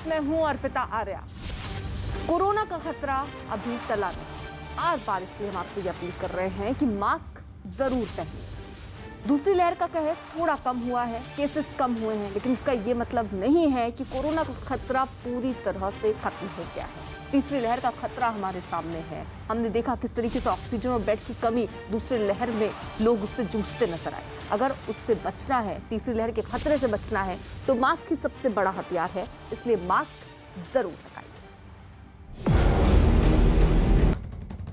मैं हूं अर्पिता आर्या। कोरोना का खतरा अभी टला नहीं। आर पार इसलिए हम आपसे ये अपील कर रहे हैं कि मास्क जरूर पहनें। दूसरी लहर का कहर थोड़ा कम हुआ है, केसेस कम हुए हैं, लेकिन इसका ये मतलब नहीं है कि कोरोना का खतरा पूरी तरह से खत्म हो गया है। तीसरी लहर का खतरा हमारे सामने है। हमने देखा किस तरीके से ऑक्सीजन और बेड की कमी दूसरी लहर में लोग उससे जूझते नजर आए। अगर उससे बचना है, तीसरी लहर के खतरे से बचना है, तो मास्क ही सबसे बड़ा हथियार है। इसलिए मास्क जरूर लगाइए।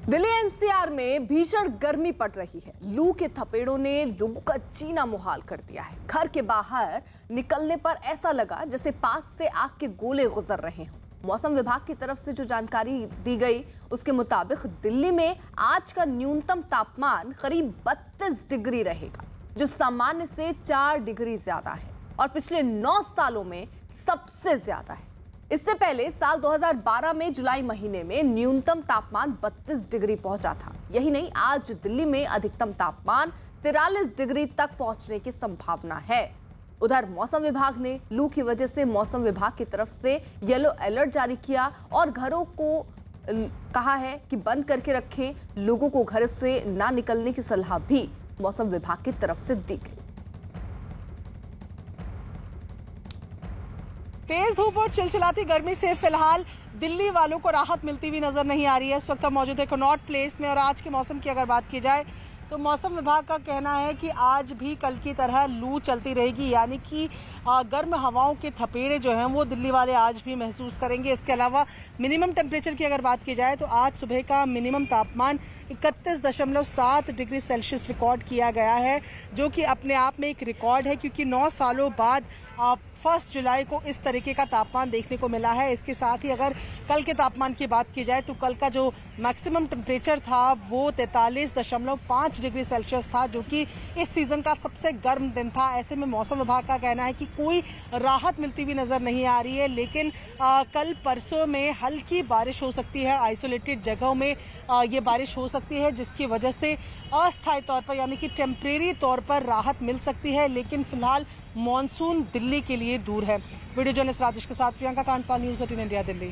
दिल्ली एनसीआर में भीषण गर्मी पड़ रही है। लू के थपेड़ों ने लोगों का जीना मुहाल कर दिया है। घर के बाहर निकलने पर ऐसा लगा जैसे पास से आग के गोले गुजर रहे हों। मौसम विभाग की तरफ से जो जानकारी दी गई उसके मुताबिक दिल्ली में आज का न्यूनतम तापमान करीब 32 डिग्री रहेगा, जो सामान्य से 4 डिग्री ज्यादा है और पिछले 9 सालों में सबसे ज्यादा है। इससे पहले साल 2012 में जुलाई महीने में न्यूनतम तापमान 32 डिग्री पहुंचा था। यही नहीं, आज दिल्ली में अधिकतम तापमान 43 डिग्री तक पहुंचने की संभावना है। उधर मौसम विभाग ने लू की वजह से मौसम विभाग की तरफ से येलो अलर्ट जारी किया और घरों को कहा है कि बंद करके रखें। लोगों को घर से ना निकलने की सलाह भी मौसम विभाग की तरफ से दी गई। तेज धूप और चिलचिलाती गर्मी से फिलहाल दिल्ली वालों को राहत मिलती हुई नजर नहीं आ रही है। इस वक्त हम मौजूद है कनॉट प्लेस में और आज के मौसम की अगर बात की जाए तो मौसम विभाग का कहना है कि आज भी कल की तरह लू चलती रहेगी, यानी कि गर्म हवाओं के थपेड़े जो हैं वो दिल्ली वाले आज भी महसूस करेंगे। इसके अलावा मिनिमम टेम्परेचर की अगर बात की जाए तो आज सुबह का मिनिमम तापमान 31.7 डिग्री सेल्सियस रिकॉर्ड किया गया है, जो कि अपने आप में एक रिकॉर्ड है, क्योंकि 9 सालों बाद 1 जुलाई को इस तरीके का तापमान देखने को मिला है। इसके साथ ही अगर कल के तापमान की बात की जाए तो कल का जो मैक्सिमम टेम्परेचर था वो 43.5 डिग्री सेल्सियस था, जो कि इस सीजन का सबसे गर्म दिन था। ऐसे में मौसम विभाग का कहना है कि कोई राहत मिलती हुई नजर नहीं आ रही है, लेकिन कल परसों में हल्की बारिश हो सकती है। आइसोलेटेड जगहों में ये बारिश हो सकती है, जिसकी वजह से अस्थायी तौर पर यानी कि टेम्परेरी तौर पर राहत मिल सकती है, लेकिन फिलहाल मॉनसून दिल्ली के लिए दूर है। वीडियो जर्नलिस्ट राजेश के साथ प्रियंका कांडपाल, न्यूज़ 18 इंडिया, दिल्ली।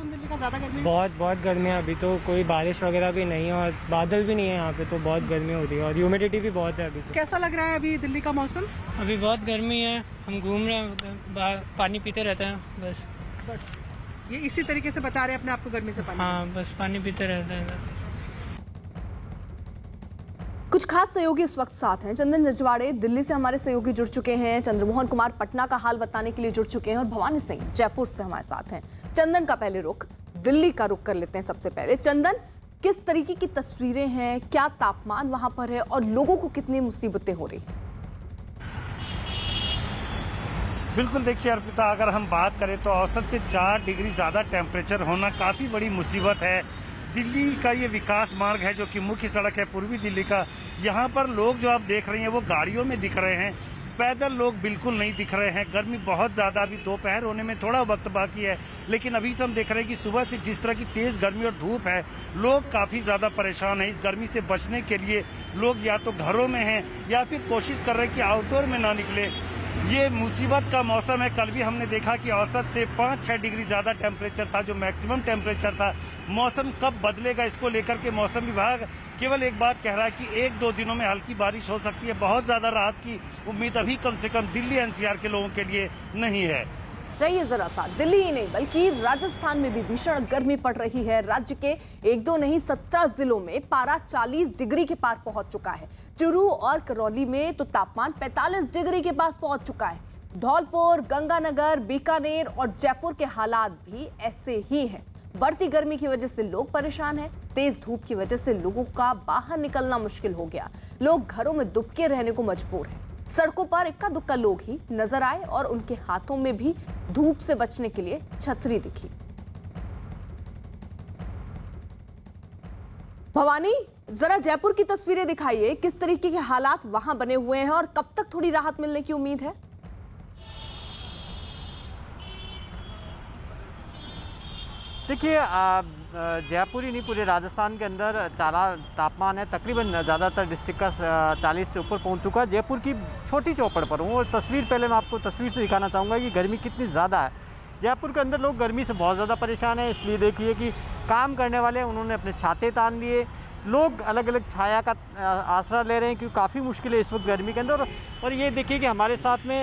दिल्ली का ज्यादा गर्मी, बहुत गर्मी है। अभी तो कोई बारिश वगैरह भी नहीं है और बादल भी नहीं है यहाँ पे, तो बहुत गर्मी हो रही है और ह्यूमिडिटी भी बहुत है अभी तो। कैसा लग रहा है अभी दिल्ली का मौसम? अभी बहुत गर्मी है, हम घूम रहे हैं, बाहर पानी पीते रहते हैं बस ये इसी तरीके से बचा रहे हैं अपने आप को गर्मी से? पानी, हाँ, बस पानी पीते रहते हैं। कुछ खास सहयोगी इस वक्त साथ हैं। चंदन जजवाड़े दिल्ली से हमारे सहयोगी जुड़ चुके हैं, चंद्रमोहन कुमार पटना का हाल बताने के लिए जुड़ चुके हैं और भवानी सिंह जयपुर से हमारे साथ हैं। चंदन का पहले रुख दिल्ली का रुख कर लेते हैं। सबसे पहले चंदन, किस तरीके की तस्वीरें हैं, क्या तापमान वहां पर है और लोगों को कितनी मुसीबतें हो रही हैं? बिल्कुल, देखिए अर्पिता, अगर हम बात करें तो औसत से 4 डिग्री ज़्यादा टेम्परेचर होना काफ़ी बड़ी मुसीबत है। दिल्ली का ये विकास मार्ग है जो कि मुख्य सड़क है पूर्वी दिल्ली का। यहाँ पर लोग जो आप देख रहे हैं वो गाड़ियों में दिख रहे हैं, पैदल लोग बिल्कुल नहीं दिख रहे हैं। गर्मी बहुत ज़्यादा, अभी दोपहर होने में थोड़ा वक्त बाकी है, लेकिन अभी से हम देख रहे हैं कि सुबह से जिस तरह की तेज़ गर्मी और धूप है, लोग काफ़ी ज़्यादा परेशान हैं। इस गर्मी से बचने के लिए लोग या तो घरों में हैं या फिर कोशिश कर रहे हैं कि आउटडोर में ना निकले। ये मुसीबत का मौसम है। कल भी हमने देखा कि औसत से 5-6 डिग्री ज़्यादा टेम्परेचर था जो मैक्सिमम टेम्परेचर था। मौसम कब बदलेगा इसको लेकर के मौसम विभाग केवल एक बात कह रहा है कि 1-2 दिनों में हल्की बारिश हो सकती है। बहुत ज़्यादा राहत की उम्मीद अभी कम से कम दिल्ली एनसीआर के लोगों के लिए नहीं है। रहिए जरा सा, दिल्ली ही नहीं बल्कि राजस्थान में भी भीषण गर्मी पड़ रही है। राज्य के 1-2 नहीं 17 जिलों में पारा 40 डिग्री के पार पहुंच चुका है। चुरू और करौली में तो तापमान 45 डिग्री के पास पहुंच चुका है। धौलपुर, गंगानगर, बीकानेर और जयपुर के हालात भी ऐसे ही हैं। बढ़ती गर्मी की वजह से लोग परेशान हैं। तेज धूप की वजह से लोगों का बाहर निकलना मुश्किल हो गया। लोग घरों में दुबके रहने को मजबूर हैं। सड़कों पर इक्का दुक्का लोग ही नजर आए और उनके हाथों में भी धूप से बचने के लिए छतरी दिखी। भवानी, जरा जयपुर की तस्वीरें दिखाइए, किस तरीके के हालात वहां बने हुए हैं और कब तक थोड़ी राहत मिलने की उम्मीद है? देखिए जयपुर ही नहीं पूरे राजस्थान के अंदर चारा तापमान है तकरीबन ज़्यादातर डिस्ट्रिक्ट का 40 से ऊपर पहुंच चुका है। जयपुर की छोटी चौपड़ पर हूँ और तस्वीर पहले मैं आपको तस्वीर से दिखाना चाहूँगा कि गर्मी कितनी ज़्यादा है। जयपुर के अंदर लोग गर्मी से बहुत ज़्यादा परेशान हैं, इसलिए देखिए कि काम करने वाले उन्होंने अपने छाते तान लिए, लोग अलग अलग छाया का आसरा ले रहे हैं क्योंकि काफ़ी मुश्किल है इस वक्त गर्मी के अंदर। और ये देखिए कि हमारे साथ में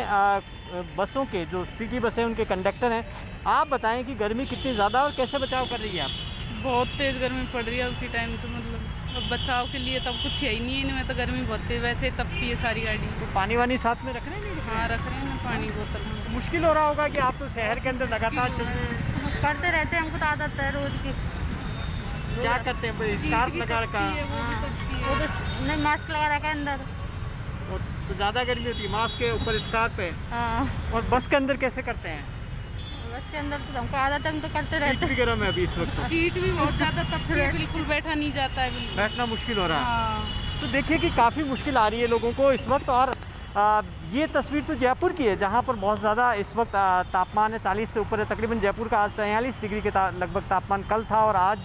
बसों के जो सिटी बसें उनके कंडक्टर हैं। आप बताएं कि गर्मी कितनी ज़्यादा और कैसे बचाव कर रही है आप? बहुत तेज़ गर्मी पड़ रही है उसी टाइम तो मतलब अब बचाव के लिए तब कुछ है ही नहीं है इनमें, तो गर्मी बहुत तेज़ वैसे ही तपती है सारी गाड़ी। तो पानी वानी साथ में रख रहे हैं? हाँ रख रहे हैं ना पानी बोतल में। मुश्किल हो रहा होगा कि आप तो शहर के अंदर लगातार करते रहते हैं, हमको तो आदत है रोज की। क्या करते हैं? स्कार्फ लगा रखा है? वो तो नहीं मास्क लगा रखा है अंदर। तो ज़्यादा गर्मी होती है, मास्क के ऊपर स्कार्फ है। हाँ और बस के अंदर कैसे करते हैं? बस के अंदर तो हमको आदत है, हम तो करते रहते सीट भी गर्म है अभी इस वक्त, सीट भी बहुत ज़्यादा तपती है, बिल्कुल बैठा नहीं जाता है बिल्कुल। बैठना मुश्किल हो रहा है। हाँ तो देखिए कि काफ़ी मुश्किल आ रही है लोगों को इस वक्त। और ये तस्वीर तो जयपुर की है जहाँ पर बहुत ज़्यादा इस वक्त तापमान है 40 से ऊपर है। तकरीबन जयपुर का आज 43 डिग्री के लगभग तापमान कल था और आज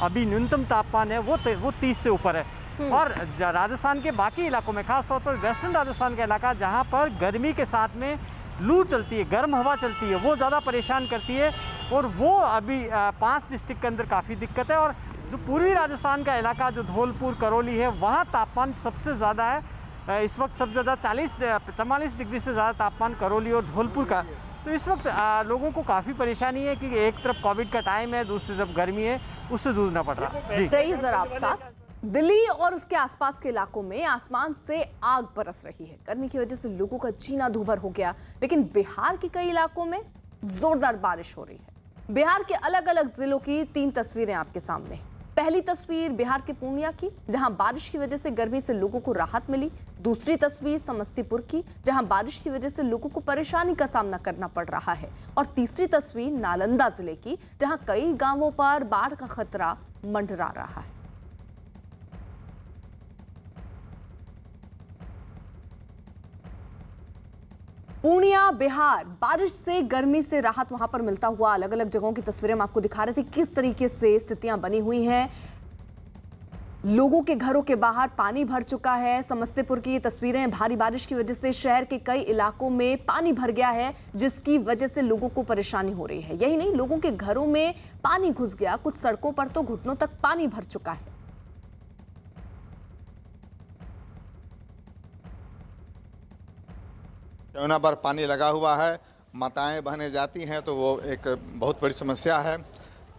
अभी न्यूनतम तापमान है वो 30 से ऊपर है। और राजस्थान के बाकी इलाकों में खासतौर पर वेस्टर्न राजस्थान का इलाका जहाँ पर गर्मी के साथ में लू चलती है, गर्म हवा चलती है, वो ज़्यादा परेशान करती है। और वो अभी 5 डिस्ट्रिक्ट के अंदर काफ़ी दिक्कत है। और जो पूर्वी राजस्थान का इलाका जो धौलपुर करौली है वहाँ तापमान सबसे ज़्यादा है इस वक्त, सबसे ज़्यादा 44 डिग्री से ज़्यादा तापमान करौली और धौलपुर का। तो इस वक्त लोगों को काफ़ी परेशानी है कि एक तरफ कोविड का टाइम है, दूसरी तरफ गर्मी है, उससे जूझना पड़ रहा है। जी रही जरा आप साथ दिल्ली और उसके आसपास के इलाकों में आसमान से आग बरस रही है। गर्मी की वजह से लोगों का जीना दूभर हो गया। लेकिन बिहार के कई इलाकों में जोरदार बारिश हो रही है। बिहार के अलग अलग जिलों की 3 तस्वीरें आपके सामने। पहली तस्वीर बिहार के पूर्णिया की, जहां बारिश की वजह से गर्मी से लोगों को राहत मिली। दूसरी तस्वीर समस्तीपुर की, जहां बारिश की वजह से लोगों को परेशानी का सामना करना पड़ रहा है। और तीसरी तस्वीर नालंदा जिले की, जहां कई गांवों पर बाढ़ का खतरा मंडरा रहा है। पूर्णिया बिहार, बारिश से गर्मी से राहत वहां पर मिलता हुआ अलग अलग जगहों की तस्वीरें हम आपको दिखा रहे थे किस तरीके से स्थितियां बनी हुई हैं। लोगों के घरों के बाहर पानी भर चुका है। समस्तीपुर की ये तस्वीरें, भारी बारिश की वजह से शहर के कई इलाकों में पानी भर गया है, जिसकी वजह से लोगों को परेशानी हो रही है। यही नहीं, लोगों के घरों में पानी घुस गया, कुछ सड़कों पर तो घुटनों तक पानी भर चुका है। यमुना पर पानी लगा हुआ है, माताएं बहनें जाती हैं तो वो एक बहुत बड़ी समस्या है।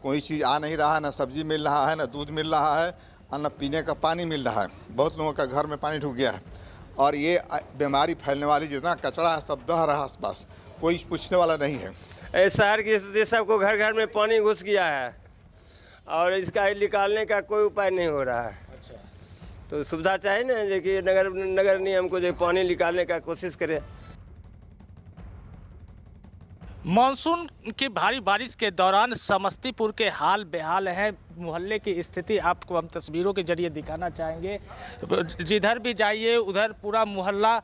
कोई चीज़ आ नहीं रहा है, ना सब्जी मिल रहा है, ना दूध मिल रहा है और न पीने का पानी मिल रहा है। बहुत लोगों का घर में पानी ढुक गया है और ये बीमारी फैलने वाली, जितना कचरा है सब बह रहा है आसपास, कोई पूछने वाला नहीं है। शहर की स्थिति, सबको घर घर में पानी घुस गया है और इसका निकालने का कोई उपाय नहीं हो रहा है। तो सुविधा चाहिए ना, जो कि नगर निगम को जो पानी निकालने का कोशिश करे। मानसून की भारी बारिश के दौरान समस्तीपुर के हाल बेहाल है। मोहल्ले की स्थिति आपको हम तस्वीरों के जरिए दिखाना चाहेंगे। जिधर भी जाइए उधर पूरा मोहल्ला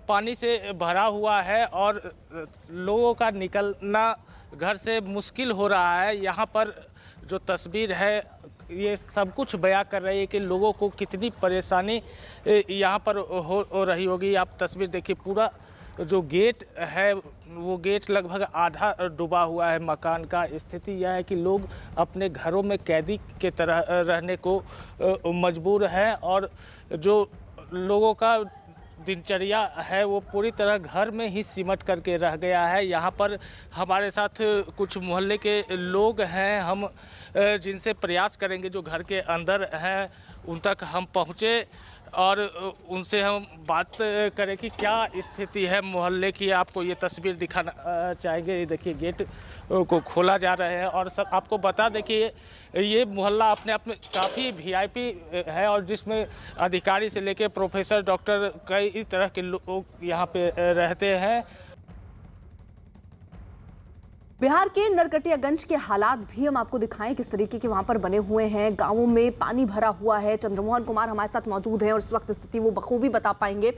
पानी से भरा हुआ है और लोगों का निकलना घर से मुश्किल हो रहा है। यहाँ पर जो तस्वीर है ये सब कुछ बयां कर रही है कि लोगों को कितनी परेशानी यहाँ पर हो रही होगी। आप तस्वीर देखिए, पूरा जो गेट है वो गेट लगभग आधा डूबा हुआ है मकान का। स्थिति यह है कि लोग अपने घरों में कैदी के तरह रहने को मजबूर है और जो लोगों का दिनचर्या है वो पूरी तरह घर में ही सिमट करके रह गया है। यहाँ पर हमारे साथ कुछ मोहल्ले के लोग हैं, हम जिनसे प्रयास करेंगे जो घर के अंदर हैं उन तक हम पहुँचे और उनसे हम बात करें कि क्या स्थिति है मोहल्ले की। आपको ये तस्वीर दिखाना चाहेंगे। ये देखिए, गेट को खोला जा रहा है और सब आपको बता दें कि ये मोहल्ला अपने आप में काफ़ी वीआईपी है और जिसमें अधिकारी से लेकर प्रोफेसर, डॉक्टर, कई तरह के लोग यहाँ पे रहते हैं। बिहार के नरकटियागंज के हालात भी हम आपको दिखाएं किस तरीके के वहां पर बने हुए हैं। गांवों में पानी भरा हुआ है। चंद्रमोहन कुमार हमारे साथ मौजूद हैं और इस वक्त स्थिति वो बखूबी बता पाएंगे।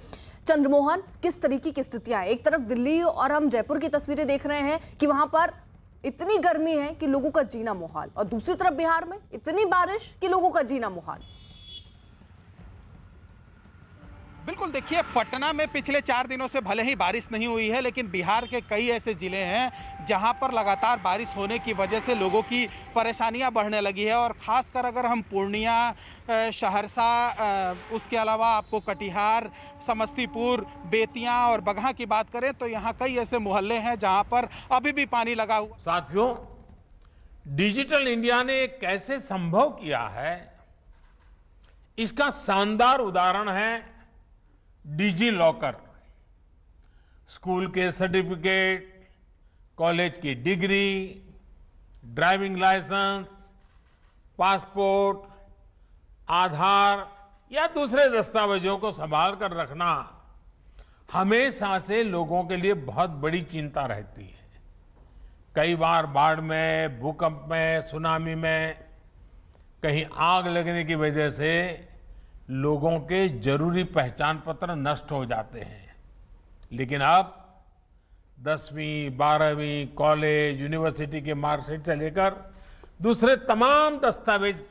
चंद्रमोहन, किस तरीके की स्थितियां हैं? एक तरफ दिल्ली और हम जयपुर की तस्वीरें देख रहे हैं कि वहां पर इतनी गर्मी है कि लोगों का जीना मुहाल, और दूसरी तरफ बिहार में इतनी बारिश कि लोगों का जीना मुहाल। बिल्कुल, देखिए पटना में पिछले 4 दिनों से भले ही बारिश नहीं हुई है, लेकिन बिहार के कई ऐसे ज़िले हैं जहां पर लगातार बारिश होने की वजह से लोगों की परेशानियां बढ़ने लगी है। और ख़ासकर अगर हम पूर्णिया, सहरसा, उसके अलावा आपको कटिहार, समस्तीपुर, बेतिया और बगहा की बात करें तो यहाँ कई ऐसे मोहल्ले हैं जहाँ पर अभी भी पानी लगा हुआ। साथियों, डिजिटल इंडिया ने कैसे संभव किया है, इसका शानदार उदाहरण है डिजी लॉकर। स्कूल के सर्टिफिकेट, कॉलेज की डिग्री, ड्राइविंग लाइसेंस, पासपोर्ट, आधार या दूसरे दस्तावेजों को संभाल कर रखना हमेशा से लोगों के लिए बहुत बड़ी चिंता रहती है। कई बार बाढ़ में, भूकंप में, सुनामी में, कहीं आग लगने की वजह से लोगों के जरूरी पहचान पत्र नष्ट हो जाते हैं। लेकिन अब 10वीं, 12वीं, कॉलेज, यूनिवर्सिटी के मार्कशीट से लेकर दूसरे तमाम दस्तावेज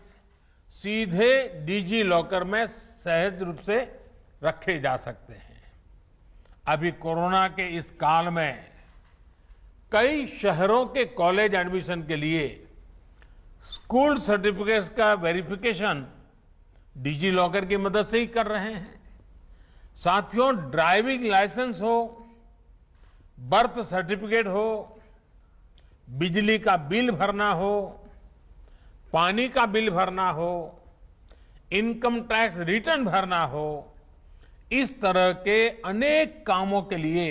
सीधे डिजी लॉकर में सहज रूप से रखे जा सकते हैं। अभी कोरोना के इस काल में कई शहरों के कॉलेज एडमिशन के लिए स्कूल सर्टिफिकेट्स का वेरिफिकेशन डिजी लॉकर की मदद से ही कर रहे हैं। साथियों, ड्राइविंग लाइसेंस हो, बर्थ सर्टिफिकेट हो, बिजली का बिल भरना हो, पानी का बिल भरना हो, इनकम टैक्स रिटर्न भरना हो, इस तरह के अनेक कामों के लिए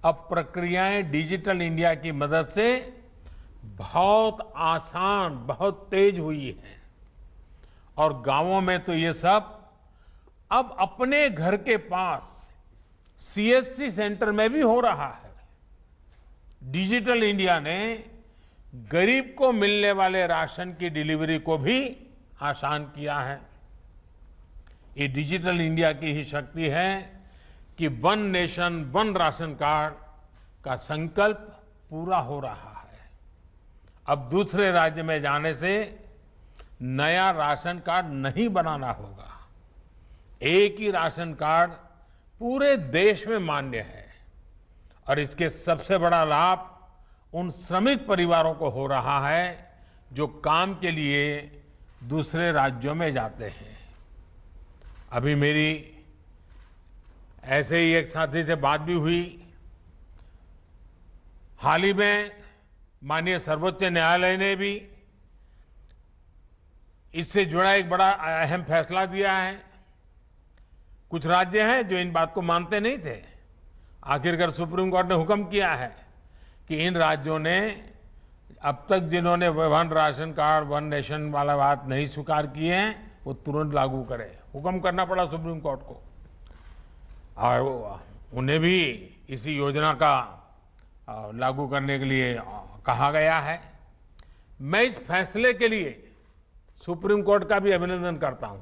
अब प्रक्रियाएं डिजिटल इंडिया की मदद से बहुत आसान, बहुत तेज हुई हैं। और गांवों में तो ये सब अब अपने घर के पास सीएससी सेंटर में भी हो रहा है। डिजिटल इंडिया ने गरीब को मिलने वाले राशन की डिलीवरी को भी आसान किया है। ये डिजिटल इंडिया की ही शक्ति है कि one nation one ration card का संकल्प पूरा हो रहा है। अब दूसरे राज्य में जाने से नया राशन कार्ड नहीं बनाना होगा। एक ही राशन कार्ड पूरे देश में मान्य है और इसके सबसे बड़ा लाभ उन श्रमिक परिवारों को हो रहा है जो काम के लिए दूसरे राज्यों में जाते हैं। अभी मेरी ऐसे ही एक साथी से बात भी हुई। हाल ही में माननीय सर्वोच्च न्यायालय ने भी इससे जुड़ा एक बड़ा अहम फैसला दिया है। कुछ राज्य हैं जो इन बात को मानते नहीं थे। आखिरकार सुप्रीम कोर्ट ने हुक्म किया है कि इन राज्यों ने अब तक जिन्होंने one ration card, one nation वाला बात नहीं स्वीकार किए हैं, वो तुरंत लागू करें। हुक्म करना पड़ा सुप्रीम कोर्ट को और उन्हें भी इसी योजना का लागू करने के लिए कहा गया है। मैं इस फैसले के लिए सुप्रीम कोर्ट का भी अभिनंदन करता हूं,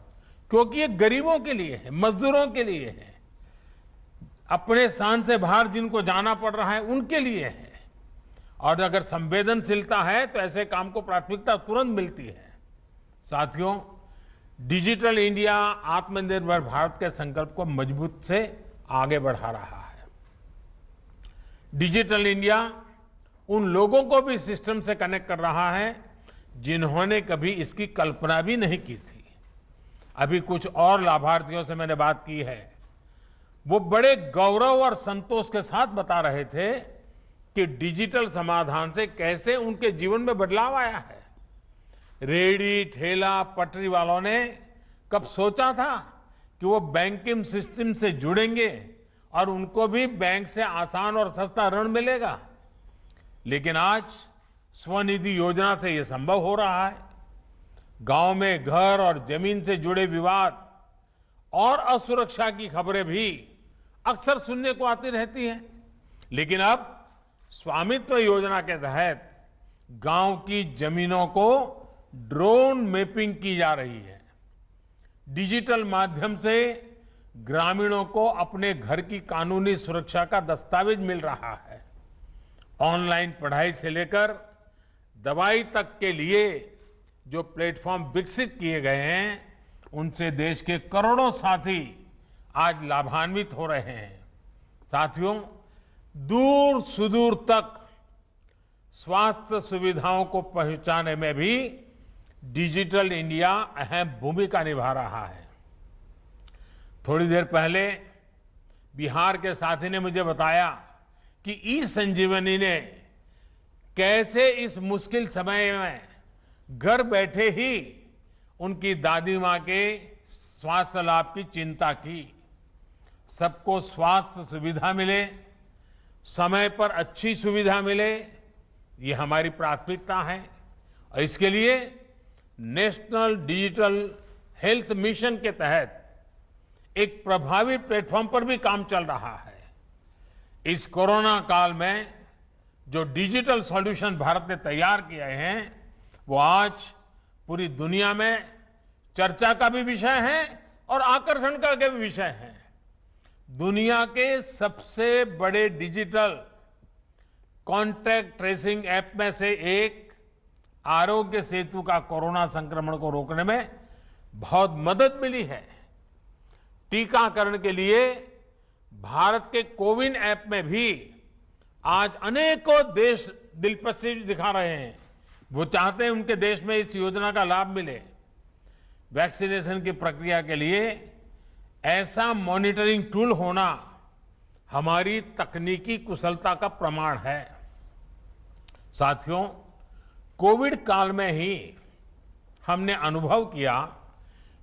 क्योंकि ये गरीबों के लिए है, मजदूरों के लिए है, अपने स्थान से बाहर जिनको जाना पड़ रहा है उनके लिए है। और अगर संवेदनशीलता है तो ऐसे काम को प्राथमिकता तुरंत मिलती है। साथियों, डिजिटल इंडिया आत्मनिर्भर भारत के संकल्प को मजबूत से आगे बढ़ा रहा है। डिजिटल इंडिया उन लोगों को भी सिस्टम से कनेक्ट कर रहा है जिन्होंने कभी इसकी कल्पना भी नहीं की थी। अभी कुछ और लाभार्थियों से मैंने बात की है, वो बड़े गौरव और संतोष के साथ बता रहे थे कि डिजिटल समाधान से कैसे उनके जीवन में बदलाव आया है। रेहड़ी, ठेला, पटरी वालों ने कब सोचा था कि वो बैंकिंग सिस्टम से जुड़ेंगे और उनको भी बैंक से आसान और सस्ता ऋण मिलेगा। लेकिन आज स्वनिधि योजना से ये संभव हो रहा है। गांव में घर और जमीन से जुड़े विवाद और असुरक्षा की खबरें भी अक्सर सुनने को आती रहती हैं, लेकिन अब स्वामित्व योजना के तहत गांव की जमीनों को ड्रोन मैपिंग की जा रही है। डिजिटल माध्यम से ग्रामीणों को अपने घर की कानूनी सुरक्षा का दस्तावेज मिल रहा है। ऑनलाइन पढ़ाई से लेकर दवाई तक के लिए जो प्लेटफॉर्म विकसित किए गए हैं, उनसे देश के करोड़ों साथी आज लाभान्वित हो रहे हैं। साथियों, दूर सुदूर तक स्वास्थ्य सुविधाओं को पहुंचाने में भी डिजिटल इंडिया अहम भूमिका निभा रहा है। थोड़ी देर पहले बिहार के साथी ने मुझे बताया कि ई संजीवनी ने कैसे इस मुश्किल समय में घर बैठे ही उनकी दादी मां के स्वास्थ्य लाभ की चिंता की। सबको स्वास्थ्य सुविधा मिले, समय पर अच्छी सुविधा मिले, ये हमारी प्राथमिकता है और इसके लिए नेशनल डिजिटल हेल्थ मिशन के तहत एक प्रभावी प्लेटफॉर्म पर भी काम चल रहा है। इस कोरोना काल में जो डिजिटल सॉल्यूशन भारत ने तैयार किए हैं, वो आज पूरी दुनिया में चर्चा का भी विषय है और आकर्षण का भी विषय है। दुनिया के सबसे बड़े डिजिटल कॉन्टैक्ट ट्रेसिंग ऐप में से एक आरोग्य सेतु का कोरोना संक्रमण को रोकने में बहुत मदद मिली है। टीकाकरण के लिए भारत के कोविन ऐप में भी आज अनेकों देश दिलचस्पी दिखा रहे हैं। वो चाहते हैं उनके देश में इस योजना का लाभ मिले। वैक्सीनेशन की प्रक्रिया के लिए ऐसा मॉनिटरिंग टूल होना हमारी तकनीकी कुशलता का प्रमाण है। साथियों, कोविड काल में ही हमने अनुभव किया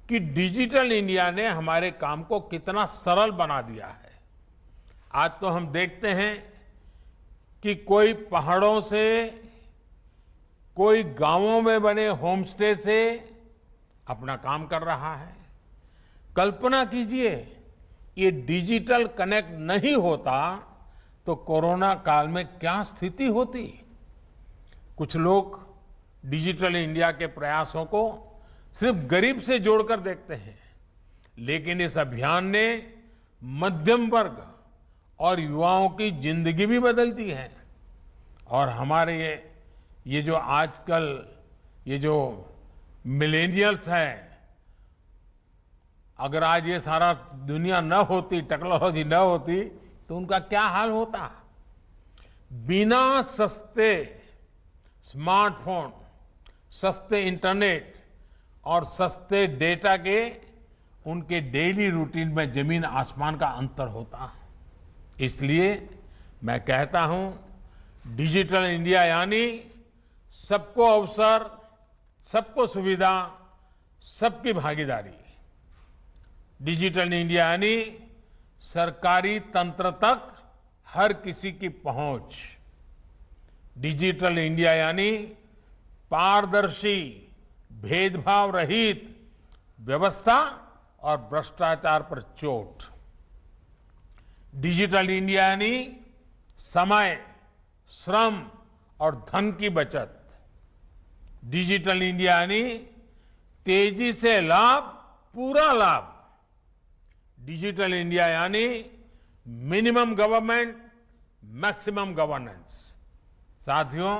कि डिजिटल इंडिया ने हमारे काम को कितना सरल बना दिया है। आज तो हम देखते हैं कि कोई पहाड़ों से, कोई गांवों में बने होम स्टे से अपना काम कर रहा है। कल्पना कीजिए, ये डिजिटल कनेक्ट नहीं होता तो कोरोना काल में क्या स्थिति होती। कुछ लोग डिजिटल इंडिया के प्रयासों को सिर्फ गरीब से जोड़कर देखते हैं, लेकिन इस अभियान ने मध्यम वर्ग और युवाओं की जिंदगी भी बदल दी है। और हमारे ये जो आजकल ये जो मिलेनियल्स हैं, अगर आज ये सारा दुनिया न होती, टेक्नोलॉजी न होती, तो उनका क्या हाल होता। बिना सस्ते स्मार्टफोन, सस्ते इंटरनेट और सस्ते डेटा के उनके डेली रूटीन में जमीन आसमान का अंतर होता। इसलिए मैं कहता हूं, डिजिटल इंडिया यानी सबको अवसर, सबको सुविधा, सबकी भागीदारी। डिजिटल इंडिया यानी सरकारी तंत्र तक हर किसी की पहुंच। डिजिटल इंडिया यानी पारदर्शी, भेदभाव रहित व्यवस्था और भ्रष्टाचार पर चोट। डिजिटल इंडिया यानी समय, श्रम और धन की बचत। डिजिटल इंडिया यानी तेजी से लाभ, पूरा लाभ। डिजिटल इंडिया यानी मिनिमम गवर्नमेंट, मैक्सिमम गवर्नेंस। साथियों,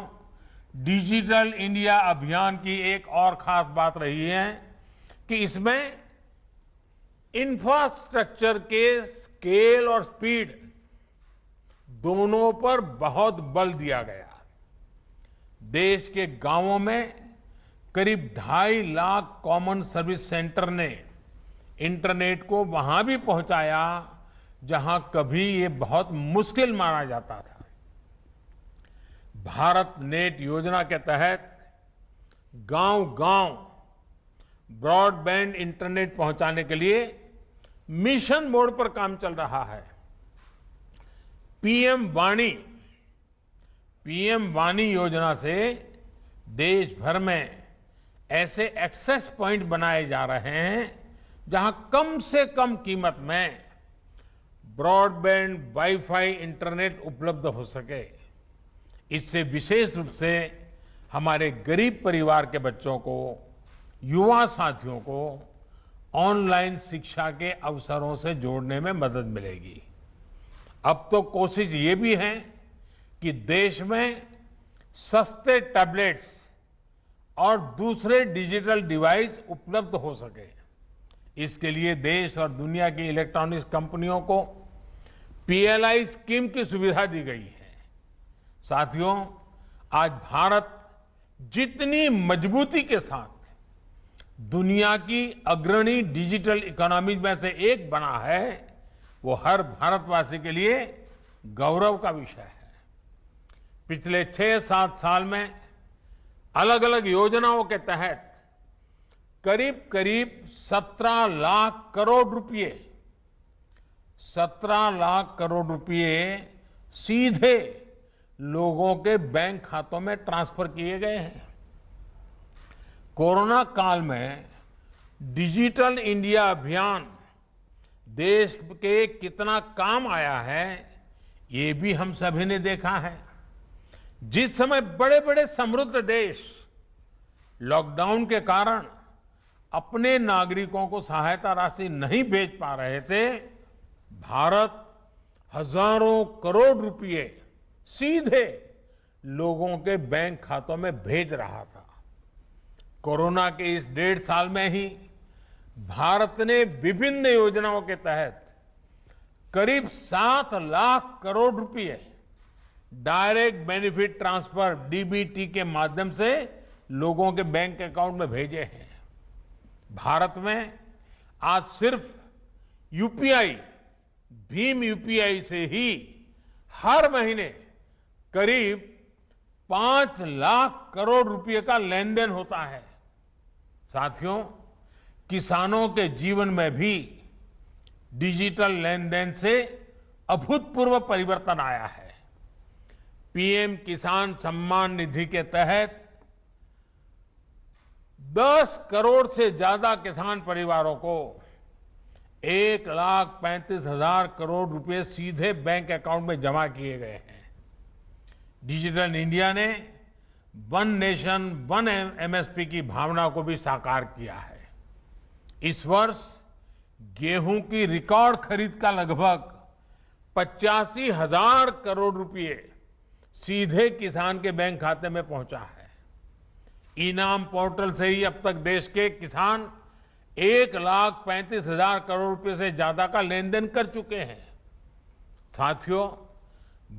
डिजिटल इंडिया अभियान की एक और खास बात रही है कि इसमें इंफ्रास्ट्रक्चर के स्केल और स्पीड दोनों पर बहुत बल दिया गया। देश के गांवों में करीब 2.5 लाख कॉमन सर्विस सेंटर ने इंटरनेट को वहां भी पहुंचाया जहां कभी ये बहुत मुश्किल माना जाता था। भारत नेट योजना के तहत गांव-गांव ब्रॉडबैंड इंटरनेट पहुंचाने के लिए मिशन मोड पर काम चल रहा है। पीएम वाणी योजना से देश भर में ऐसे एक्सेस पॉइंट बनाए जा रहे हैं जहां कम से कम कीमत में ब्रॉडबैंड वाईफाई इंटरनेट उपलब्ध हो सके। इससे विशेष रूप से हमारे गरीब परिवार के बच्चों को, युवा साथियों को ऑनलाइन शिक्षा के अवसरों से जोड़ने में मदद मिलेगी। अब तो कोशिश ये भी है कि देश में सस्ते टैबलेट्स और दूसरे डिजिटल डिवाइस उपलब्ध हो सके। इसके लिए देश और दुनिया की इलेक्ट्रॉनिक्स कंपनियों को पीएलआई स्कीम की सुविधा दी गई है। साथियों, आज भारत जितनी मजबूती के साथ दुनिया की अग्रणी डिजिटल इकोनॉमी में से एक बना है, वो हर भारतवासी के लिए गौरव का विषय है। पिछले 6-7 साल में अलग अलग योजनाओं के तहत करीब करीब 17 लाख करोड़ रुपए 17 लाख करोड़ रुपए सीधे लोगों के बैंक खातों में ट्रांसफर किए गए हैं। कोरोना काल में डिजिटल इंडिया अभियान देश के कितना काम आया है, ये भी हम सभी ने देखा है। जिस समय बड़े बड़े समृद्ध देश लॉकडाउन के कारण अपने नागरिकों को सहायता राशि नहीं भेज पा रहे थे, भारत हजारों करोड़ रुपए सीधे लोगों के बैंक खातों में भेज रहा था। कोरोना के इस 1.5 साल में ही भारत ने विभिन्न योजनाओं के तहत करीब 7 लाख करोड़ रुपए डायरेक्ट बेनिफिट ट्रांसफर डीबीटी के माध्यम से लोगों के बैंक अकाउंट में भेजे हैं। भारत में आज सिर्फ यूपीआई, भीम यूपीआई से ही हर महीने करीब 5 लाख करोड़ रुपए का लेन देन होता है। साथियों, किसानों के जीवन में भी डिजिटल लेन देन से अभूतपूर्व परिवर्तन आया है। पीएम किसान सम्मान निधि के तहत 10 करोड़ से ज्यादा किसान परिवारों को 1,35,000 करोड़ रुपए सीधे बैंक अकाउंट में जमा किए गए हैं। डिजिटल इंडिया ने वन नेशन वन एमएसपी की भावना को भी साकार किया है। इस वर्ष गेहूं की रिकॉर्ड खरीद का लगभग 85,000 करोड़ रुपए सीधे किसान के बैंक खाते में पहुंचा है। इनाम पोर्टल से ही अब तक देश के किसान 1,35,000 करोड़ रुपए से ज्यादा का लेन देन कर चुके हैं। साथियों,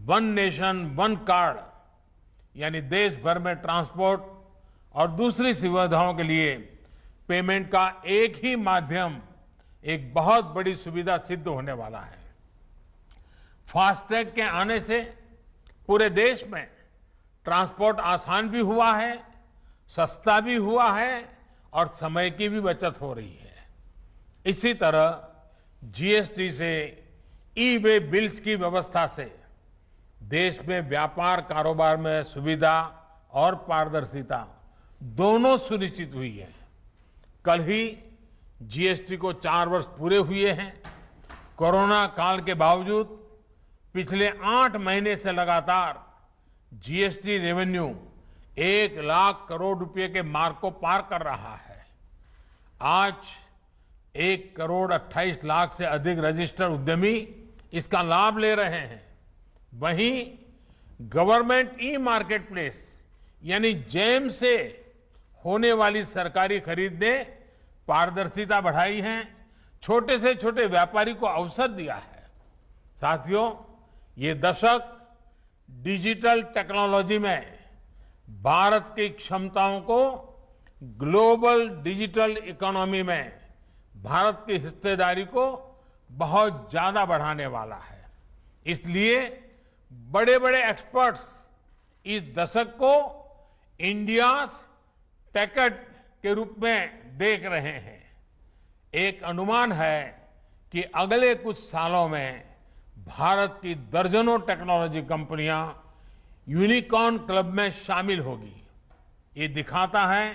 वन नेशन वन कार्ड यानी देश भर में ट्रांसपोर्ट और दूसरी सुविधाओं के लिए पेमेंट का एक ही माध्यम एक बहुत बड़ी सुविधा सिद्ध होने वाला है। फास्टैग के आने से पूरे देश में ट्रांसपोर्ट आसान भी हुआ है, सस्ता भी हुआ है और समय की भी बचत हो रही है। इसी तरह जीएसटी से ई वे बिल्स की व्यवस्था से देश में व्यापार कारोबार में सुविधा और पारदर्शिता दोनों सुनिश्चित हुई है। कल ही जीएसटी को 4 वर्ष पूरे हुए हैं। कोरोना काल के बावजूद पिछले 8 महीने से लगातार जीएसटी रेवेन्यू 1 लाख करोड़ रुपए के मार्क को पार कर रहा है। आज 1,28,00,000 से अधिक रजिस्टर्ड उद्यमी इसका लाभ ले रहे हैं। वहीं गवर्नमेंट ई मार्केट प्लेस यानी जेम से होने वाली सरकारी खरीद ने पारदर्शिता बढ़ाई है, छोटे से छोटे व्यापारी को अवसर दिया है। साथियों, ये दशक डिजिटल टेक्नोलॉजी में भारत की क्षमताओं को ग्लोबल डिजिटल इकोनॉमी में भारत की हिस्सेदारी को बहुत ज्यादा बढ़ाने वाला है। इसलिए बड़े बड़े एक्सपर्ट्स इस दशक को इंडिया टेकट के रूप में देख रहे हैं। एक अनुमान है कि अगले कुछ सालों में भारत की दर्जनों टेक्नोलॉजी कंपनियां यूनिकॉर्न क्लब में शामिल होगी। ये दिखाता है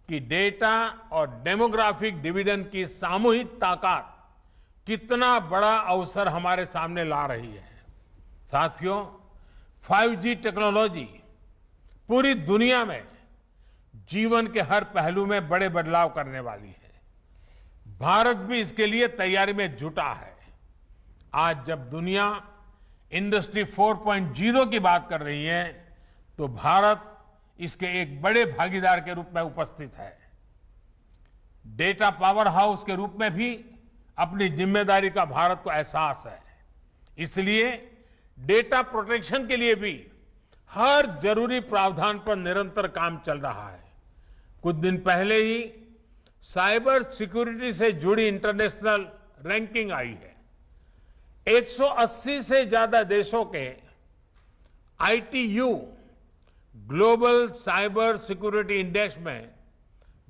कि डेटा और डेमोग्राफिक डिविडेंड की सामूहिक ताकत कितना बड़ा अवसर हमारे सामने ला रही है। साथियों, 5G टेक्नोलॉजी पूरी दुनिया में जीवन के हर पहलू में बड़े बदलाव करने वाली है। भारत भी इसके लिए तैयारी में जुटा है। आज जब दुनिया इंडस्ट्री 4.0 की बात कर रही है, तो भारत इसके एक बड़े भागीदार के रूप में उपस्थित है। डेटा पावर हाउस के रूप में भी अपनी जिम्मेदारी का भारत को एहसास है। इसलिए डेटा प्रोटेक्शन के लिए भी हर जरूरी प्रावधान पर निरंतर काम चल रहा है। कुछ दिन पहले ही साइबर सिक्योरिटी से जुड़ी इंटरनेशनल रैंकिंग आई है। 180 से ज्यादा देशों के ITU global cyber security index में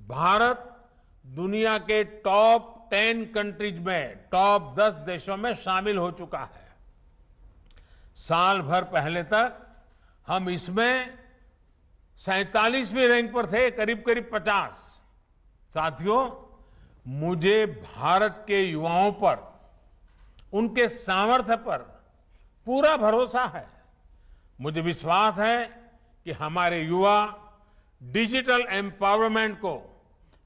भारत दुनिया के टॉप 10 कंट्रीज में, टॉप 10 देशों में शामिल हो चुका है। साल भर पहले तक हम इसमें 47वीं रैंक पर थे, करीब करीब 50। साथियों, मुझे भारत के युवाओं पर, उनके सामर्थ्य पर पूरा भरोसा है। मुझे विश्वास है कि हमारे युवा डिजिटल एम्पावरमेंट को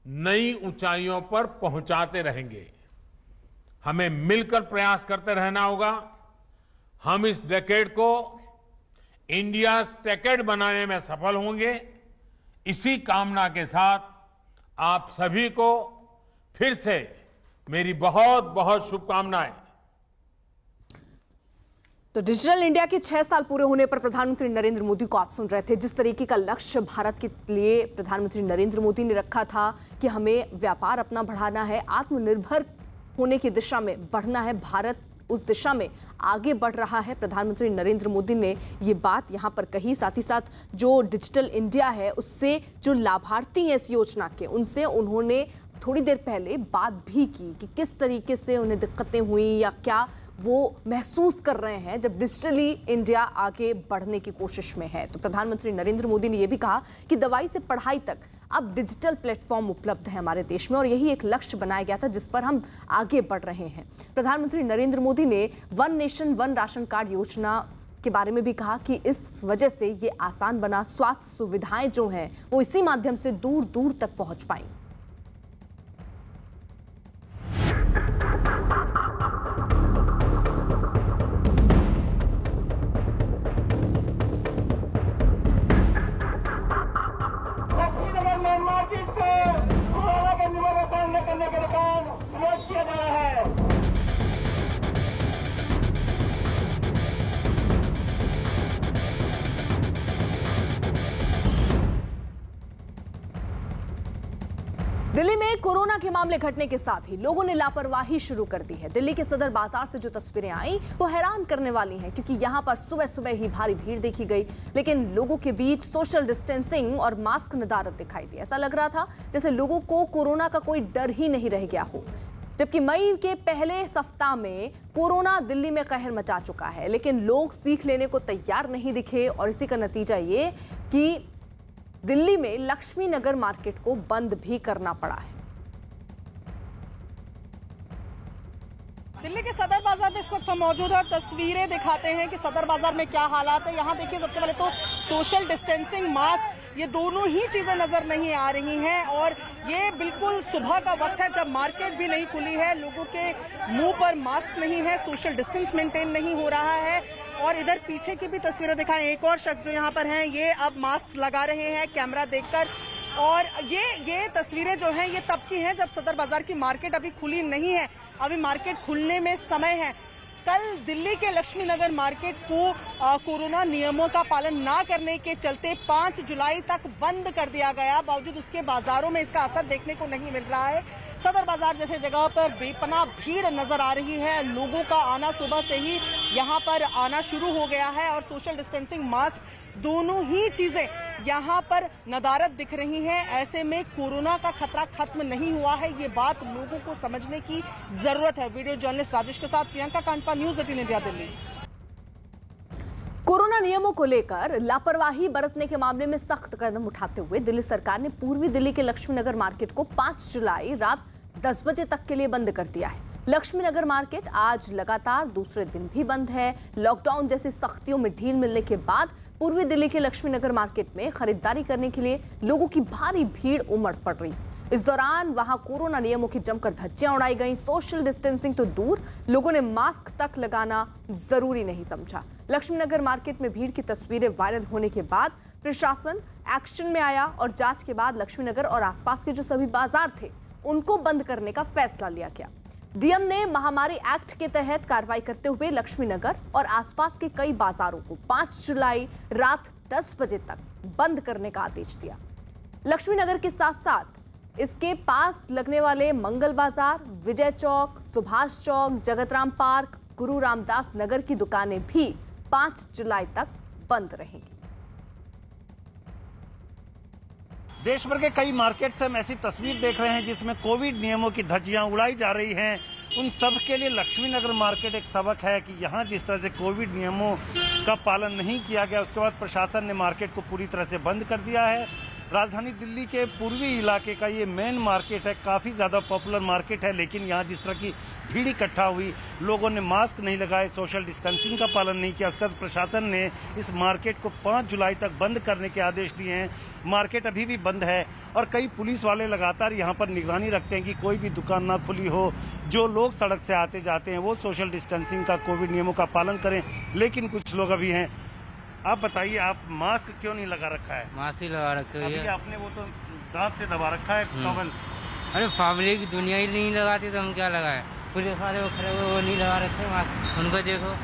नई ऊंचाइयों पर पहुंचाते रहेंगे। हमें मिलकर प्रयास करते रहना होगा। हम इस डेकेड को इंडिया टेकेड बनाने में सफल होंगे। इसी कामना के साथ आप सभी को फिर से मेरी बहुत बहुत शुभकामनाएं। तो डिजिटल इंडिया के 6 साल पूरे होने पर प्रधानमंत्री नरेंद्र मोदी को आप सुन रहे थे। जिस तरीके का लक्ष्य भारत के लिए प्रधानमंत्री नरेंद्र मोदी ने रखा था कि हमें व्यापार अपना बढ़ाना है, आत्मनिर्भर होने की दिशा में बढ़ना है, भारत उस दिशा में आगे बढ़ रहा है। प्रधानमंत्री नरेंद्र मोदी ने ये बात यहाँ पर कही। साथ ही साथ जो डिजिटल इंडिया है, उससे जो लाभार्थी हैं इस योजना के, उनसे उन्होंने थोड़ी देर पहले बात भी की कि किस तरीके से उन्हें दिक्कतें हुई या क्या वो महसूस कर रहे हैं जब डिजिटली इंडिया आगे बढ़ने की कोशिश में है। तो प्रधानमंत्री नरेंद्र मोदी ने यह भी कहा कि दवाई से पढ़ाई तक अब डिजिटल प्लेटफॉर्म उपलब्ध है हमारे देश में और यही एक लक्ष्य बनाया गया था जिस पर हम आगे बढ़ रहे हैं। प्रधानमंत्री नरेंद्र मोदी ने one nation one ration card योजना के बारे में भी कहा कि इस वजह से ये आसान बना, स्वास्थ्य सुविधाएं जो हैं वो इसी माध्यम से दूर दूर तक पहुंच पाई। दिल्ली में कोरोना के मामले घटने के साथ ही लोगों ने लापरवाही शुरू कर दी है। दिल्ली के सदर बाजार से जो तस्वीरें आई वो हैरान करने वाली हैं, क्योंकि यहां पर सुबह सुबह ही भारी भीड़ देखी गई, लेकिन लोगों के बीच सोशल डिस्टेंसिंग और मास्क नदारद दिखाई दी। ऐसा लग रहा था जैसे लोगों को कोरोना का कोई डर ही नहीं रह गया हो। जबकि मई के पहले सप्ताह में कोरोना दिल्ली में कहर मचा चुका है, लेकिन लोग सीख लेने को तैयार नहीं दिखे और इसी का नतीजा ये कि दिल्ली में लक्ष्मी नगर मार्केट को बंद भी करना पड़ा है। दिल्ली के सदर बाजार में इस वक्त हम मौजूद हैं और तस्वीरें दिखाते हैं कि सदर बाजार में क्या हालात है। यहाँ देखिए, सबसे पहले तो सोशल डिस्टेंसिंग, मास्क, ये दोनों ही चीजें नजर नहीं आ रही हैं और ये बिल्कुल सुबह का वक्त है जब मार्केट भी नहीं खुली है, लोगों के मुंह पर मास्क नहीं है, सोशल डिस्टेंस मेंटेन नहीं हो रहा है। और इधर पीछे की भी तस्वीरें दिखाएं, एक और शख्स जो यहाँ पर हैं ये अब मास्क लगा रहे हैं कैमरा देखकर। और ये तस्वीरें जो हैं ये तब की हैं जब सदर बाजार की मार्केट अभी खुली नहीं है, अभी मार्केट खुलने में समय है। कल दिल्ली के लक्ष्मी नगर मार्केट को कोरोना नियमों का पालन ना करने के चलते 5 जुलाई तक बंद कर दिया गया। बावजूद उसके बाजारों में इसका असर देखने को नहीं मिल रहा है। सदर बाजार जैसे जगह पर बेपनाह भीड़ नजर आ रही है, लोगों का आना सुबह से ही यहाँ पर आना शुरू हो गया है और सोशल डिस्टेंसिंग, मास्क, दोनों ही चीजें यहाँ पर नदारद दिख रही हैं। ऐसे में कोरोना का खतरा खत्म नहीं हुआ है, ये बात लोगों को समझने की जरूरत है। वीडियो जर्नलिस्ट राजेश के साथ Priyanka Kandpal, news 18 India, Delhi. Corona नियमों को लेकर लापरवाही बरतने के मामले में सख्त कदम उठाते हुए दिल्ली सरकार ने पूर्वी दिल्ली के लक्ष्मी नगर मार्केट को 5 जुलाई रात 10 बजे तक के लिए बंद कर दिया है। लक्ष्मी नगर मार्केट आज लगातार दूसरे दिन भी बंद है। लॉकडाउन जैसी सख्तियों में ढील मिलने के बाद पूर्वी दिल्ली के लक्ष्मी नगर मार्केट में खरीदारी करने के लिए लोगों की भारी भीड़ उमड़ पड़ रही। इस दौरान वहां कोरोना नियमों की जमकर धज्जियां उड़ाई गईं। सोशल डिस्टेंसिंग तो दूर, लोगों ने मास्क तक लगाना जरूरी नहीं समझा। लक्ष्मीनगर मार्केट में भीड़ की तस्वीरें वायरल होने के बाद प्रशासन एक्शन में आया और जांच के बाद लक्ष्मीनगर और आसपास के जो सभी बाजार थे उनको बंद करने का फैसला लिया गया। डीएम ने महामारी एक्ट के तहत कार्रवाई करते हुए लक्ष्मीनगर और आसपास के कई बाजारों को 5 जुलाई रात 10 बजे तक बंद करने का आदेश दिया। लक्ष्मीनगर के साथ साथ इसके पास लगने वाले मंगल बाजार, विजय चौक, सुभाष चौक, जगतराम पार्क, गुरु रामदास नगर की दुकानें भी 5 जुलाई तक बंद रहेंगी। देश भर के कई मार्केट से हम ऐसी तस्वीर देख रहे हैं जिसमें कोविड नियमों की धज्जियां उड़ाई जा रही हैं। उन सब के लिए लक्ष्मीनगर मार्केट एक सबक है कि यहाँ जिस तरह से कोविड नियमों का पालन नहीं किया गया, उसके बाद प्रशासन ने मार्केट को पूरी तरह से बंद कर दिया है। राजधानी दिल्ली के पूर्वी इलाके का ये मेन मार्केट है, काफ़ी ज़्यादा पॉपुलर मार्केट है, लेकिन यहाँ जिस तरह की भीड़ इकट्ठा हुई, लोगों ने मास्क नहीं लगाए, सोशल डिस्टेंसिंग का पालन नहीं किया, उसके बाद प्रशासन ने इस मार्केट को 5 जुलाई तक बंद करने के आदेश दिए हैं। मार्केट अभी भी बंद है और कई पुलिस वाले लगातार यहाँ पर निगरानी रखते हैं कि कोई भी दुकान ना खुली हो। जो लोग सड़क से आते जाते हैं वो सोशल डिस्टेंसिंग का, कोविड नियमों का पालन करें, लेकिन कुछ लोग अभी हैं। आप बताइए, आप मास्क क्यों नहीं लगा रखा है? मास्क ही लगा रखे हुए अभी आपने वो तो दांत से दबा रखा है टॉवल। अरे पब्लिक दुनिया ही नहीं लगाती तो हम क्या लगाए? पुलिस वाले वो खड़े हुए वो नहीं लगा रखे मास्क, उनको देखो।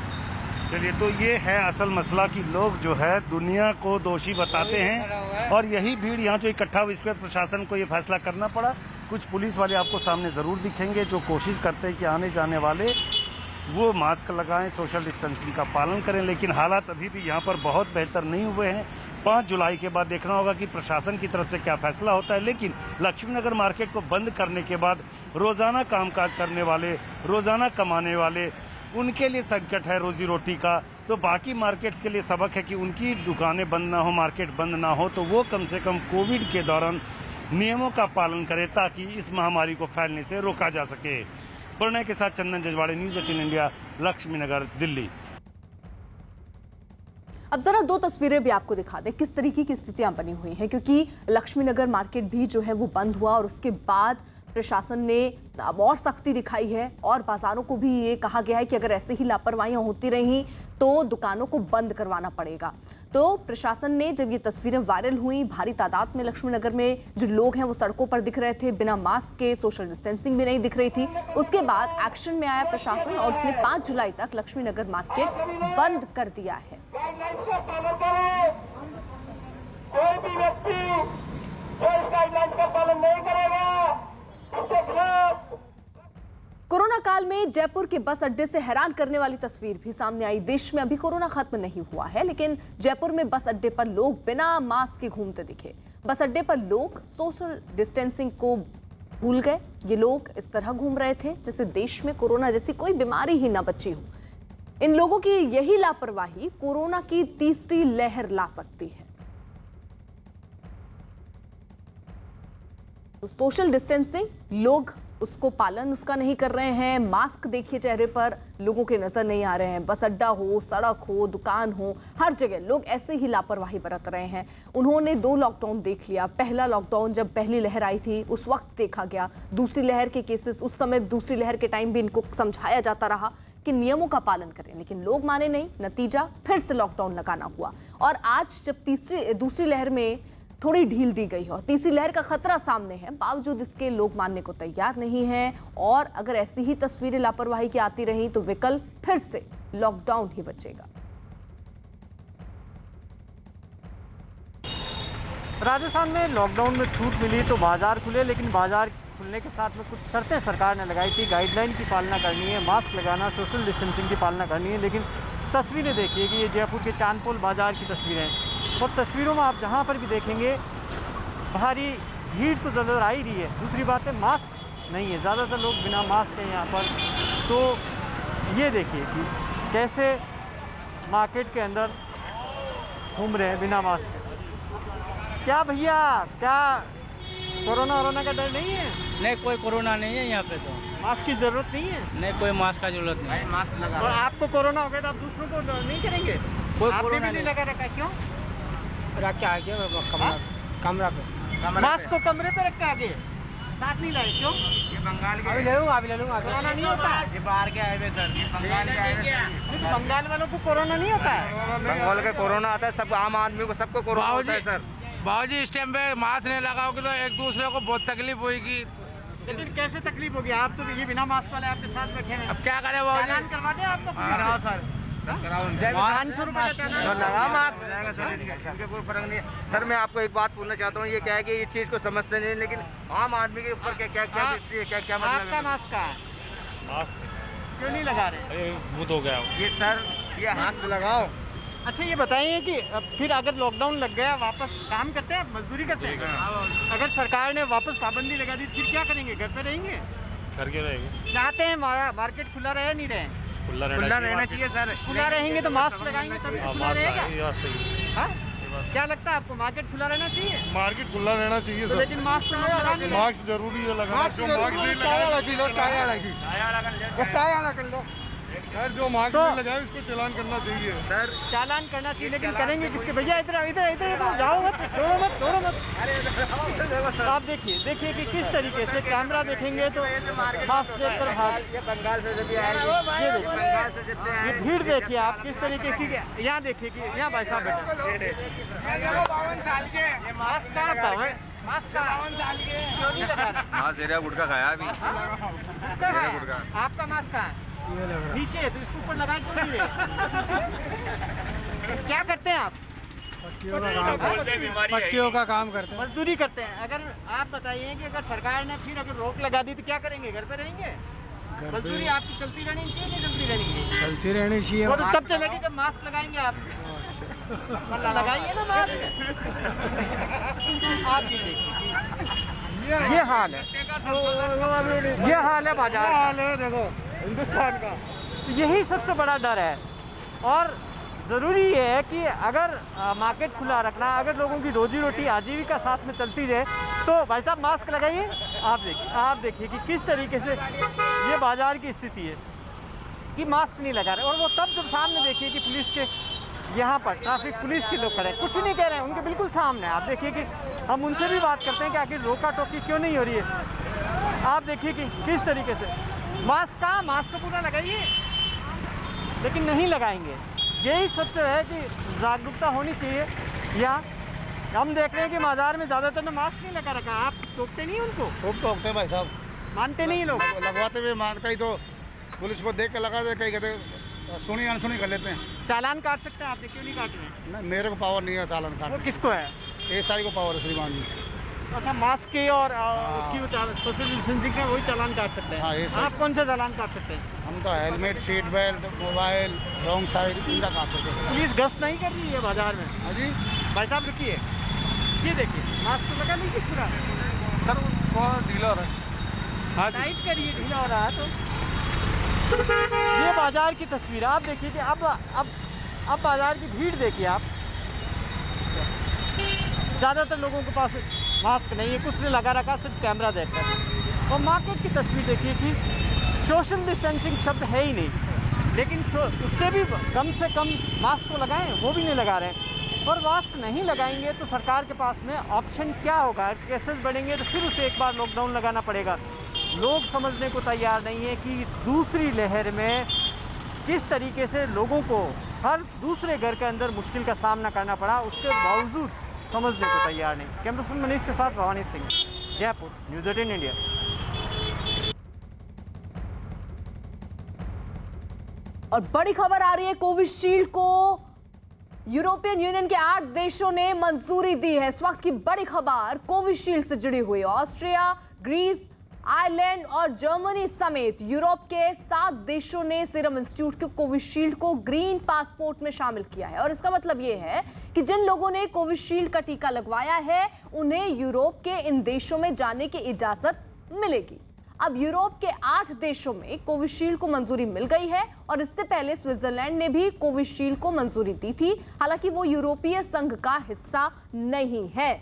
चलिए, तो ये है असल मसला कि लोग जो है दुनिया को दोषी बताते हैं और यही भीड़ यहाँ जो इकट्ठा हुई, इस पर प्रशासन को ये फैसला करना पड़ा। कुछ पुलिस वाले आपको सामने ज़रूर दिखेंगे जो कोशिश करते हैं कि आने जाने वाले वो मास्क लगाएं, सोशल डिस्टेंसिंग का पालन करें, लेकिन हालात अभी भी यहाँ पर बहुत बेहतर नहीं हुए हैं। 5 जुलाई के बाद देखना होगा कि प्रशासन की तरफ से क्या फैसला होता है। लेकिन लक्ष्मीनगर मार्केट को बंद करने के बाद रोज़ाना कामकाज करने वाले, रोज़ाना कमाने वाले, उनके लिए संकट है रोजी रोटी का। तो बाकी मार्केट्स के लिए सबक है कि उनकी दुकानें बंद ना हो, मार्केट बंद ना हो, तो वो कम से कम कोविड के दौरान नियमों का पालन करें ताकि इस महामारी को फैलने से रोका जा सके। प्रणय के साथ चंदन जजवाड़े, न्यूज़ 18 इंडिया, लक्ष्मीनगर, दिल्ली। अब जरा 2 तस्वीरें भी आपको दिखा दें किस तरीके की स्थितियां बनी हुई हैं, क्योंकि लक्ष्मीनगर मार्केट भी जो है वो बंद हुआ और उसके बाद प्रशासन ने अब और सख्ती दिखाई है और बाजारों को भी ये कहा गया है कि अगर ऐसे ही लापरवाहियां होती रहीं तो दुकानों को बंद करवाना पड़ेगा। तो प्रशासन ने जब ये तस्वीरें वायरल हुई, भारी तादाद में लक्ष्मीनगर में जो लोग हैं वो सड़कों पर दिख रहे थे, बिना मास्क के, सोशल डिस्टेंसिंग भी नहीं दिख रही थी। उसके बाद एक्शन में आया प्रशासन और उसने 5 जुलाई तक लक्ष्मीनगर मार्केट बंद कर दिया है। कोई भी व्यक्ति जो इस गाइडलाइन का पालन नहीं करेगा, कोरोना काल में जयपुर के बस अड्डे से हैरान करने वाली तस्वीर भी सामने आई। देश में अभी कोरोना खत्म नहीं हुआ है, लेकिन जयपुर में बस अड्डे पर लोग बिना मास्क के घूमते दिखे। बस अड्डे पर लोग सोशल डिस्टेंसिंग को भूल गए। ये लोग इस तरह घूम रहे थे जैसे देश में कोरोना जैसी कोई बीमारी ही ना बची हो। इन लोगों की यही लापरवाही कोरोना की तीसरी लहर ला सकती है। तो सोशल डिस्टेंसिंग, लोग उसको पालन उसका नहीं कर रहे हैं। मास्क देखिए चेहरे पर लोगों के नजर नहीं आ रहे हैं। बस अड्डा हो, सड़क हो, दुकान हो, हर जगह लोग ऐसे ही लापरवाही बरत रहे हैं। उन्होंने 2 लॉकडाउन देख लिया। पहला लॉकडाउन जब पहली लहर आई थी उस वक्त देखा गया। दूसरी लहर के केसेस, उस समय दूसरी लहर के टाइम भी इनको समझाया जाता रहा कि नियमों का पालन करें, लेकिन लोग माने नहीं। नतीजा फिर से लॉकडाउन लगाना हुआ। और आज जब दूसरी लहर में थोड़ी ढील दी गई है और तीसरी लहर का खतरा सामने है, बावजूद इसके लोग मानने को तैयार नहीं हैं। और अगर ऐसी ही तस्वीरें लापरवाही की आती रही तो विकल्प फिर से लॉकडाउन ही बचेगा। राजस्थान में लॉकडाउन में छूट मिली तो बाजार खुले, लेकिन बाजार खुलने के साथ में कुछ शर्तें सरकार ने लगाई थी। गाइडलाइन की पालना करनी है, मास्क लगाना, सोशल डिस्टेंसिंग की पालना करनी है। लेकिन तस्वीरें देखिए कि ये जयपुर के चांदपोल बाजार की तस्वीरें हैं और तस्वीरों में आप जहाँ पर भी देखेंगे भारी भीड़ तो नजर आ ही रही है। दूसरी बात है मास्क नहीं है, ज़्यादातर लोग बिना मास्क हैं यहाँ पर। तो ये देखिए कि कैसे मार्केट के अंदर घूम रहे हैं बिना मास्क के। क्या भैया, क्या कोरोना का डर नहीं है? नहीं, कोई कोरोना नहीं है यहाँ पे। तो मास्क की जरूरत नहीं है? नहीं, कोई मास्क का जरूरत नहीं है। मास्क लगा। और आपको कोरोना हो गया तो आप दूसरों को नहीं करेंगे? कोई आपने कोरोना भी नहीं लगा रखा, क्यों? रखा है क्या? कमरा पे मास्क को कमरे पे रखा आगे। साथ नहीं लाए, क्यों? ये बंगाल के अभी ले लूँगा कोरोना नहीं होता है? ये बाहर के आए हुए सर, ये बंगाल के आए हुए। बंगाल वालों को कोरोना नहीं होता है? बंगाल का कोरोना आता है, सब आम आदमी को सबको कोरोना होता है सर। बाबूजी इस टाइम पे मास्क नहीं लगाओगे तो एक दूसरे को बहुत तकलीफ होगी। लेकिन कैसे तकलीफ होगी? आप तो ये बिना मास्क वाले आपके साथ बैठे हैं। अब क्या करें बाबूजी? चालान करवा दें आपको? कराओ सर, कराओ। 500 रुपये का चालान लगा मास्क जाएगा सर, इनके कोई फर्क नहीं है सर। मैं आपको एक बात पूछना चाहता हूँ, ये क्या है कि ये चीज़ को समझते नहीं, लेकिन आम आदमी के ऊपर क्या क्या क्या दृष्टि है, क्या क्या मतलब आपका मास्क कहाँ है? मास्क क्यों नहीं लगा रहे? अरे भूत हो गया ये सर, ये हाथ से लगाओ। अच्छा ये बताइए कि फिर अगर लॉकडाउन लग गया, वापस काम करते हैं, मजदूरी करते हैं, अगर सरकार ने वापस पाबंदी लगा दी फिर क्या करेंगे? घर पे रहेंगे? घर के रहेंगे। चाहते हैं मार्केट खुला रहे, नहीं रहे? खुला रहना चाहिए सर। खुला रहेंगे तो मास्क लगाएंगे तभी खुला रहेगा। ये बात सही है। हाँ? क्या लगता है आपको, मार्केट खुला रहना चाहिए? मार्केट खुला रहना चाहिए सर, लेकिन मास्क तो लगा नहीं रहे। मास्क जरूरी है लगाना। मास्क जरूरी है, चाय वाला की लो, चाय वाला की। चाय वाला कर लो सर, जो मास्क नहीं लगाए उसको चालान करना चाहिए सर। चालान करना चाहिए, लेकिन करेंगे किसके? भैया इधर इधर इधर इधर जाओ मत, दौड़ो मत। आप देखिए कि किस तरीके से कैमरा देखेंगे तो मास्क देखकर भाग। ये बंगाल से जब आए, ये भीड़ देखिए आप किस तरीके की। यहाँ देखिए कि यहाँ भाई साहब बैठे, 52 साल के। ये मास्क कहाँ था? मास्क 52 साल के क्यों नहीं लगा रहे? मास्क दे रहा गुटखा खाया अभी। आपका मास्क कहाँ है? नीचे है, तो इसके ऊपर लगाए क्यों नहीं रहे? क्या करते हैं आप? पट्टियों का काम करते हैं, मजदूरी करते हैं। अगर आप बताइए कि अगर सरकार ने फिर अगर रोक लगा दी तो क्या करेंगे? घर पे रहेंगे? मजदूरी आपकी चलती रहनी चाहिए, नहीं चलती रहनी चाहिए? चलती रहनी चाहिए। वो तो तब चलेगी जब मास्क लगाएंगे आप। लगाइए ना मास्क। आप ये देखिए, ये हाल है, ये हाल है बाजार, हाल है देखो हिंदुस्तान का। यही सबसे बड़ा डर है और ज़रूरी ये है कि अगर मार्केट खुला रखना, अगर लोगों की रोजी रोटी आजीविका साथ में चलती जाए तो भाई साहब मास्क लगाइए। आप देखिए कि किस तरीके से ये बाज़ार की स्थिति है कि मास्क नहीं लगा रहे। और वो तब जब सामने देखिए कि पुलिस के यहाँ पर ट्रैफिक पुलिस के लोग खड़े हैं, कुछ नहीं कह रहे हैं, उनके बिल्कुल सामने। आप देखिए कि हम उनसे भी बात करते हैं कि आखिर रोका टोकी क्यों नहीं हो रही है। आप देखिए कि किस तरीके से मास्क तो पूरा लगाइए, लेकिन नहीं लगाएंगे। यही सबसे है कि जागरूकता होनी चाहिए। या हम देख रहे हैं कि बाजार में ज़्यादातर ने मास्क नहीं लगा रखा। आप टोकते नहीं उनको? खूब टोकते हैं भाई साहब, मानते नहीं लोग। लगवाते हुए मानता ही तो पुलिस को देख के लगा दे, कहीं कहते सुनी अनसुनी कर लेते हैं। चालान काट सकते हैं आप, क्यों नहीं काट रहे? नहीं, मेरे को पावर नहीं है चालान काटने। वो किसको है? एसआई को पावर है श्रीमान जी। अच्छा, मास्क के और सोशल डिस्टेंसिंग का वही चालान काट सकते हैं। हाँ, आप कौन सा चालान काट सकते हैं? हम तो helmet, seat belt, mobile, wrong side इनका काट सकते हैं। पुलिस गश्त नहीं कर रही है बाजार में? हाँ जी भाई साहब रुकिए, ये देखिए मास्क तो लगा लीजिए पूरा। सर बहुत ढीला हो रहा है। हाँ जी, टाइट करिए, ढीला हो रहा है तो। ये बाजार की तस्वीर आप देखिए कि अब बाजार की भीड़ देखिए आप। ज़्यादातर लोगों के पास मास्क नहीं है, कुछ ने लगा रखा, सिर्फ कैमरा देखकर। और मार्केट की तस्वीर देखिए कि सोशल डिस्टेंसिंग शब्द है ही नहीं, लेकिन उससे भी कम से कम मास्क तो लगाएं, वो भी नहीं लगा रहे हैं। और मास्क नहीं लगाएंगे तो सरकार के पास में ऑप्शन क्या होगा? केसेस बढ़ेंगे तो फिर उसे एक बार लॉकडाउन लगाना पड़ेगा। लोग समझने को तैयार नहीं है कि दूसरी लहर में किस तरीके से लोगों को हर दूसरे घर के अंदर मुश्किल का सामना करना पड़ा, उसके बावजूद समझने को तैयार नहीं। कैमरामैन मनीष के साथ भवानी सिंह, जयपुर, न्यूज़ 18 इंडिया। और बड़ी खबर आ रही है, कोविशील्ड को यूरोपियन यूनियन के 8 देशों ने मंजूरी दी है। इस वक्त की बड़ी खबर कोविशील्ड से जुड़ी हुई है। ऑस्ट्रिया, ग्रीस, आयरलैंड और जर्मनी समेत यूरोप के 7 देशों ने सीरम इंस्टीट्यूट के कोविशील्ड को ग्रीन पासपोर्ट में शामिल किया है। और इसका मतलब यह है कि जिन लोगों ने कोविशील्ड का टीका लगवाया है उन्हें यूरोप के इन देशों में जाने की इजाजत मिलेगी। अब यूरोप के 8 देशों में कोविशील्ड को मंजूरी मिल गई है और इससे पहले स्विट्जरलैंड ने भी कोविशील्ड को मंजूरी दी थी, हालांकि वो यूरोपीय संघ का हिस्सा नहीं है।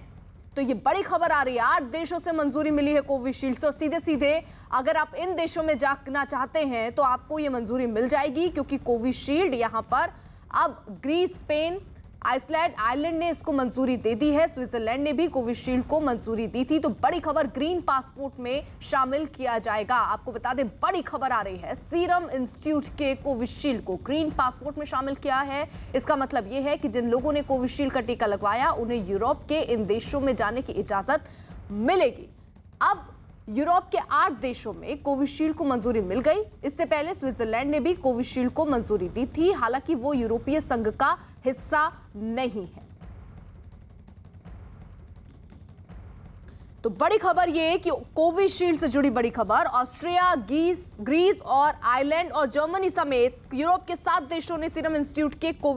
तो ये बड़ी खबर आ रही है, 8 देशों से मंजूरी मिली है कोविशील्ड से। और सीधे सीधे अगर आप इन देशों में जाना चाहते हैं तो आपको ये मंजूरी मिल जाएगी, क्योंकि कोविशील्ड यहाँ पर अब ग्रीस, स्पेन, आइसलैंड ने इसको मंजूरी दे दी है। स्विट्जरलैंड ने भी कोविशील्ड को मंजूरी दी थी। तो बड़ी खबर, ग्रीन पासपोर्ट में शामिल किया जाएगा। आपको बता दें, बड़ी खबर आ रही है, सीरम इंस्टीट्यूट के कोविशील्ड को ग्रीन पासपोर्ट में शामिल किया है। इसका मतलब यह है कि जिन लोगों ने कोविशील्ड का टीका लगवाया उन्हें यूरोप के इन देशों में जाने की इजाजत मिलेगी। अब यूरोप के 8 देशों में कोविशील्ड को मंजूरी मिल गई। इससे पहले स्विट्जरलैंड ने भी कोविशील्ड को मंजूरी दी थी, हालांकि वो यूरोपीय संघ का हिस्सा नहीं है। तो बड़ी खबर ये कि कोविशील्ड से जुड़ी बड़ी खबर, ऑस्ट्रिया, ग्रीस और आयरलैंड और जर्मनी समेत यूरोप के 7 देशों ने सीरम इंस्टीट्यूट के